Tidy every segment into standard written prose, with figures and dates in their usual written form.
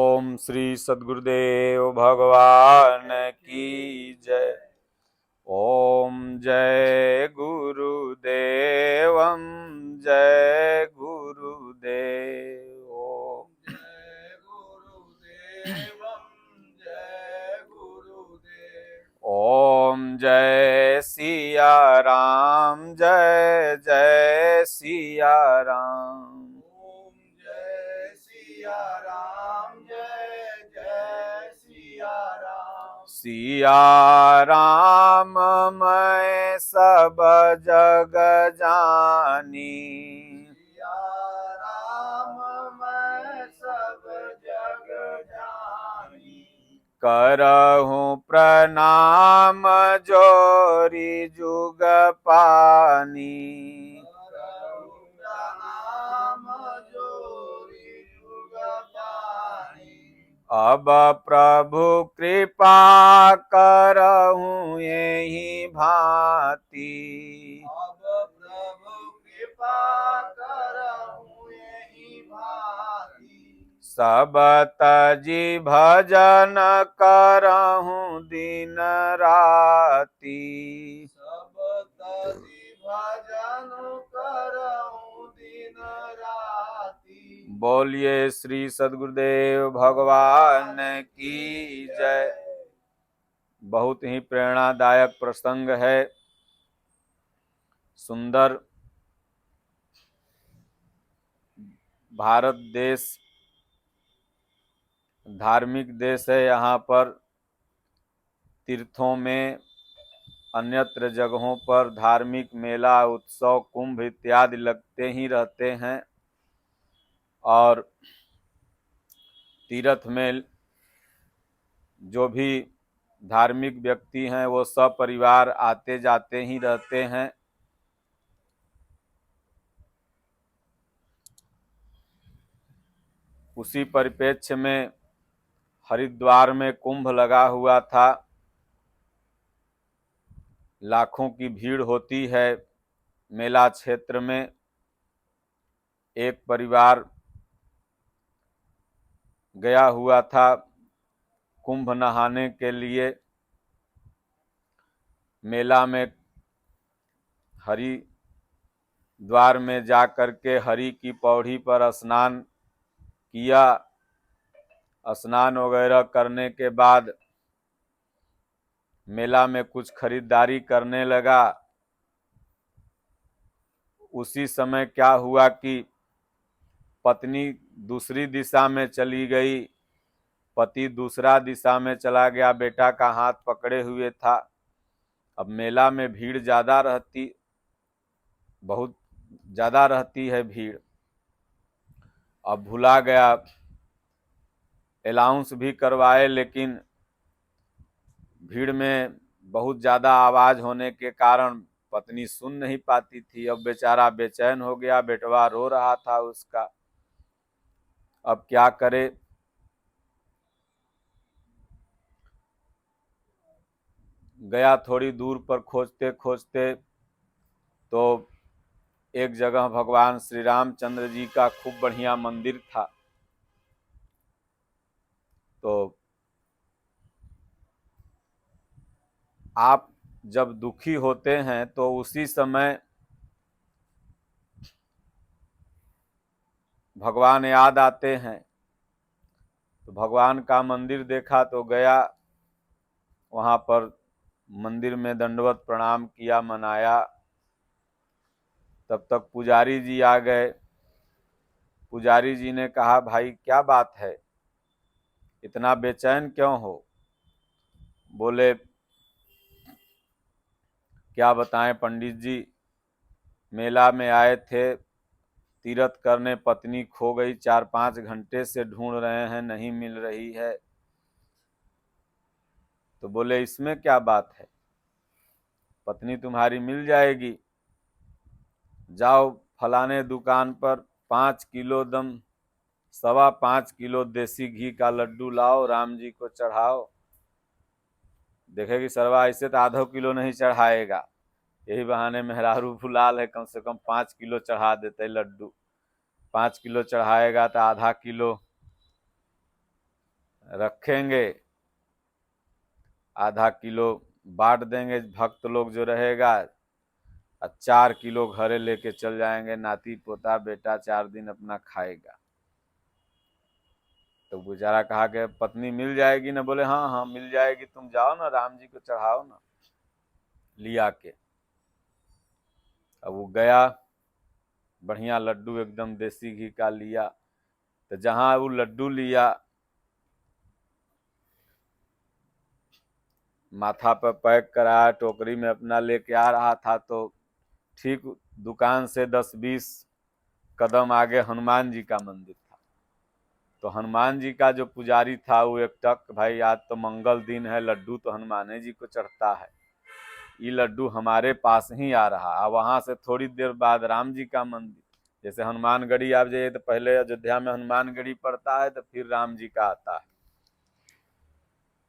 ओम श्री सद्गुरुदेव भगवान की जय। ओम जय गुरुदेवम जय गुरुदेव। ओम जय गुरुदेवम जय गुरुदेव। ओम जय सिया राम जय जय सिया राम। ओम जय सिया राम जय जय सिया राम। सिया राम मैं सब जग जानी, सिया राम मैं सब जग जानी। करहूँ प्रणाम जोरी जुग पानी। करहूँ प्रणाम जोरी जुग पानी। अब प्रभु कृपा करहूँ यही भांति, अब प्रभु कृपा करहूँ यही भांति। सब तजी भजन करहूँ दिन राति। सब तजी भजन करहूँ दिन राति। बोलिए श्री सद्गुरुदेव भगवान की जय। बहुत ही प्रेरणादायक प्रसंग है। सुंदर भारत देश धार्मिक देश है। यहाँ पर तीर्थों में अन्यत्र जगहों पर धार्मिक मेला उत्सव कुंभ इत्यादि लगते ही रहते हैं। और तीर्थ में जो भी धार्मिक व्यक्ति हैं वो सब परिवार आते जाते ही रहते हैं। उसी परिप्रेक्ष्य में हरिद्वार में कुंभ लगा हुआ था। लाखों की भीड़ होती है मेला क्षेत्र में। एक परिवार गया हुआ था कुंभ नहाने के लिए। मेला में हरिद्वार में जाकर के हरि की पौड़ी पर स्नान किया। स्नान वगैरह करने के बाद मेला में कुछ खरीदारी करने लगा। उसी समय क्या हुआ कि पत्नी दूसरी दिशा में चली गई, पति दूसरा दिशा में चला गया, बेटा का हाथ पकड़े हुए था। अब मेला में भीड़ ज़्यादा रहती, बहुत ज़्यादा रहती है भीड़। अब भुला गया, अनाउंस भी करवाए लेकिन भीड़ में बहुत ज़्यादा आवाज़ होने के कारण पत्नी सुन नहीं पाती थी। अब बेचारा बेचैन हो गया, बेटवा रो रहा था उसका। अब क्या करे। गया थोड़ी दूर पर खोजते खोजते तो एक जगह भगवान श्री रामचंद्र जी का खूब बढ़िया मंदिर था। तो आप जब दुखी होते हैं तो उसी समय भगवान याद आते हैं। तो भगवान का मंदिर देखा तो गया, वहाँ पर मंदिर में दंडवत प्रणाम किया, मनाया। तब तक पुजारी जी आ गए। पुजारी जी ने कहा, भाई क्या बात है, इतना बेचैन क्यों हो? बोले, क्या बताएं पंडित जी, मेला में आए थे तीर्थ करने, पत्नी खो गई, 4-5 घंटे से ढूंढ रहे हैं, नहीं मिल रही है। तो बोले इसमें क्या बात है, पत्नी तुम्हारी मिल जाएगी। जाओ फलाने दुकान पर 5 किलो 5.25 किलो देसी घी का लड्डू लाओ, राम जी को चढ़ाओ। देखेगी सरवा ऐसे तो आधा किलो नहीं चढ़ाएगा, यही बहाने मेहरारू फुलाल है, कम से कम 5 किलो चढ़ा देते लड्डू। 5 किलो चढ़ाएगा तो आधा किलो रखेंगे, आधा किलो बांट देंगे भक्त लोग जो रहेगा, और 4 किलो घरे लेके चल जाएंगे, नाती पोता बेटा 4 दिन अपना खाएगा। तो बेचारा कहा कि पत्नी मिल जाएगी ना? बोले हाँ हाँ मिल जाएगी, तुम जाओ ना राम जी को चढ़ाओ ना लिया के। अब वो गया, बढ़िया लड्डू एकदम देसी घी का लिया। तो जहां वो लड्डू लिया, माथा पर पैक कराया, टोकरी में अपना लेके आ रहा था, तो ठीक दुकान से 10-20 कदम आगे हनुमान जी का मंदिर था। तो हनुमान जी का जो पुजारी था वो एकटक, भाई आज तो मंगल दिन है, लड्डू तो हनुमान जी को चढ़ता है, ये लड्डू हमारे पास ही आ रहा। अब वहां से थोड़ी देर बाद राम जी का मंदिर, जैसे हनुमानगढ़ी आप जाइए तो पहले अयोध्या में हनुमानगढ़ी पड़ता है, तो फिर राम जी का आता है।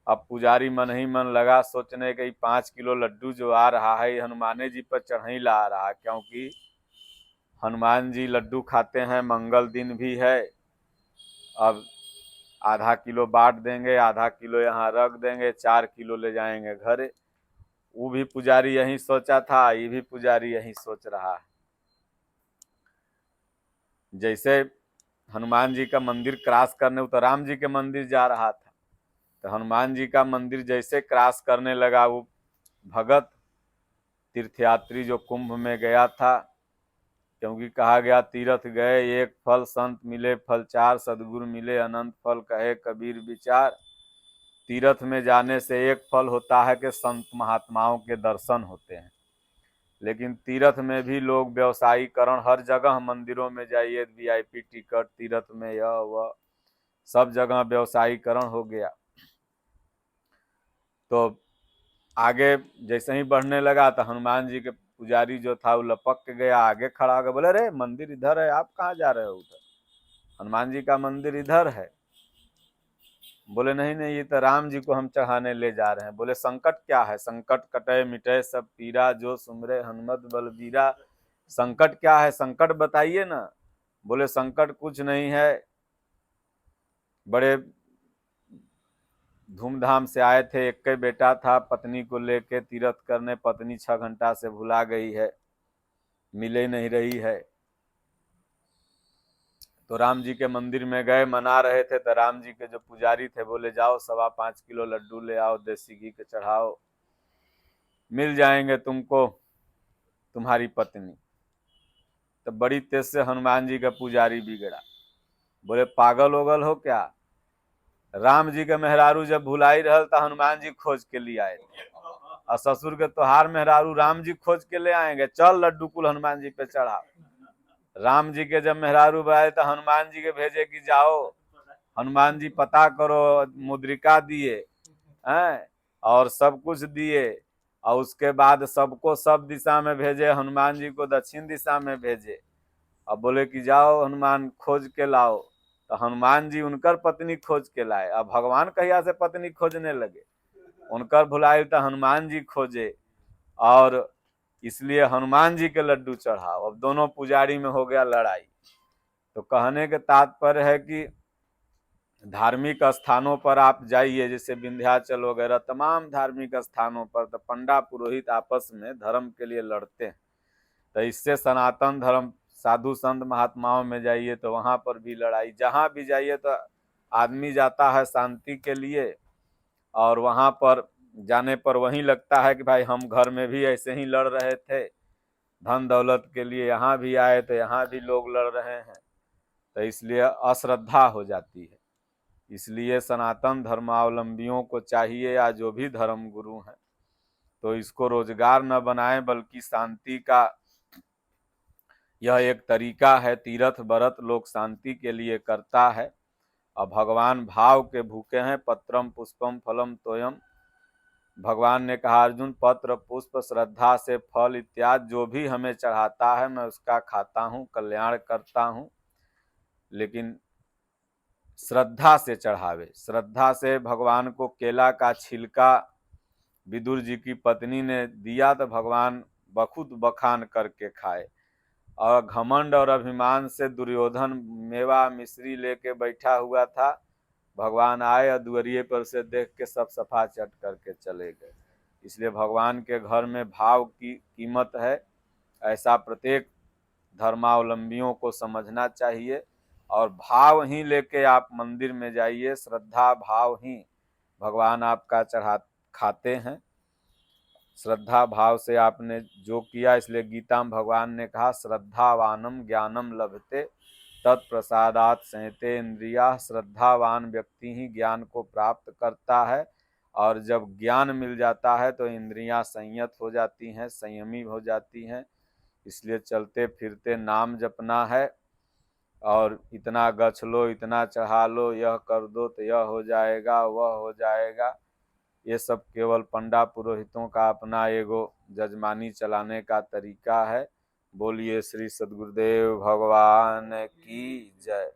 अब पुजारी मन ही मन लगा सोचने कि 5 किलो लड्डू जो आ रहा है हनुमान जी पर चढ़ाई ला रहा है, क्योंकि हनुमान जी लड्डू खाते हैं, मंगल दिन भी है। अब आधा किलो बांट देंगे, आधा किलो यहाँ रख देंगे, 4 किलो ले जाएंगे घरे। वो भी पुजारी यही सोचा था, ये भी पुजारी यही सोच रहा है। जैसे हनुमान जी का मंदिर क्रॉस करने, तो राम जी के मंदिर जा रहा था, तो हनुमान जी का मंदिर जैसे क्रॉस करने लगा, वो भगत तीर्थयात्री जो कुंभ में गया था, क्योंकि कहा गया तीर्थ गए एक फल, संत मिले फल 4, सदगुरु मिले अनंत फल, कहे कबीर विचार। तीर्थ में जाने से एक फल होता है कि संत महात्माओं के दर्शन होते हैं, लेकिन तीर्थ में भी लोग व्यवसायीकरण, हर जगह मंदिरों में जाइए वीआईपी टिकट, तीर्थ में यह वह सब जगह व्यवसायीकरण हो गया। तो आगे जैसे ही बढ़ने लगा तो हनुमान जी के पुजारी जो था वो लपक के गया, आगे खड़ा हो गया, बोले अरे मंदिर इधर है, आप कहाँ जा रहे हो उधर? हनुमान जी का मंदिर इधर है। बोले नहीं नहीं, ये तो राम जी को हम चढ़ाने ले जा रहे हैं। बोले संकट क्या है? संकट कटे मिटे सब पीरा, जो सुमरे हनुमत बलबीरा। संकट क्या है? संकट बताइए ना। बोले संकट कुछ नहीं है, बड़े धूमधाम से आए थे, एक के बेटा था, पत्नी को लेके तीर्थ करने, पत्नी 6 घंटा से भुला गई है, मिले नहीं रही है। तो राम जी के मंदिर में गए, मना रहे थे, तो राम जी के जो पुजारी थे बोले जाओ 5.25 किलो लड्डू ले आओ, देसी घी के चढ़ाओ, मिल जाएंगे तुमको तुम्हारी पत्नी। तो बड़ी तेज से हनुमान जी का पुजारी बिगड़ा, बोले पागल ओगल हो क्या? राम जी के मेहरारू जब भुलाई रहल तो हनुमान जी खोज के लिए आए थे, और ससुर के तोहार मेहरारू राम जी खोज के ले आएंगे, चल लड्डू कुल हनुमान जी पे चढ़ा। राम जी के जब मेहरारू आए तो हनुमान जी के भेजे कि जाओ हनुमान जी पता करो, मुद्रिका दिए हैं और सब कुछ दिए, और उसके बाद सबको सब दिशा में भेजे, हनुमान जी को दक्षिण दिशा में भेजे। अब बोले कि जाओ हनुमान खोज के लाओ, तो हनुमान जी उनकर पत्नी खोज के लाए। अब भगवान कहिया से पत्नी खोजने लगे, उनकर भुलाए तो हनुमान जी खोजे, और इसलिए हनुमान जी के लड्डू चढ़ाओ। अब दोनों पुजारी में हो गया लड़ाई। तो कहने के तात्पर्य है कि धार्मिक स्थानों पर आप जाइए, जैसे विंध्याचल वगैरह तमाम धार्मिक स्थानों पर, तो पंडा पुरोहित आपस में धर्म के लिए लड़ते हैं। तो इससे सनातन धर्म, साधु संत महात्माओं में जाइए तो वहां पर भी लड़ाई, जहां भी जाइए तो आदमी जाता है शांति के लिए, और वहां पर जाने पर वहीं लगता है कि भाई हम घर में भी ऐसे ही लड़ रहे थे, धन दौलत के लिए यहाँ भी आए तो यहाँ भी लोग लड़ रहे हैं, तो इसलिए अश्रद्धा हो जाती है। इसलिए सनातन धर्मावलंबियों को चाहिए, या जो भी धर्म गुरु हैं, तो इसको रोजगार न बनाएं, बल्कि शांति का यह एक तरीका है। तीर्थ व्रत लोग शांति के लिए करता है, और भगवान भाव के भूखे हैं। पत्रम पुष्पम फलम तोयम, भगवान ने कहा अर्जुन पत्र पुष्प श्रद्धा से फल इत्यादि जो भी हमें चढ़ाता है मैं उसका खाता हूँ, कल्याण करता हूँ, लेकिन श्रद्धा से चढ़ावे। श्रद्धा से भगवान को केला का छिलका विदुर जी की पत्नी ने दिया तो भगवान बखुद बखान करके खाए, और घमंड और अभिमान से दुर्योधन मेवा मिश्री लेके बैठा हुआ था, भगवान आए और दुआरिये पर से देख के सब सफा चट करके चले गए। इसलिए भगवान के घर में भाव की कीमत है, ऐसा प्रत्येक धर्मावलंबियों को समझना चाहिए। और भाव ही लेके आप मंदिर में जाइए, श्रद्धा भाव ही भगवान आपका खाते हैं। श्रद्धा भाव से आपने जो किया, इसलिए गीता में भगवान ने कहा श्रद्धावानम ज्ञानम लभते तत्प्रसादात संयते इंद्रिया। श्रद्धावान व्यक्ति ही ज्ञान को प्राप्त करता है, और जब ज्ञान मिल जाता है तो इंद्रियां संयत हो जाती हैं, संयमी हो जाती हैं। इसलिए चलते फिरते नाम जपना है, और इतना गछ लो, इतना चढ़ा लो, यह कर दो तो यह हो जाएगा, वह हो जाएगा, ये सब केवल पंडा पुरोहितों का अपना एगो जजमानी चलाने का तरीका है। बोलिए श्री सद्गुरुदेव भगवान की जय।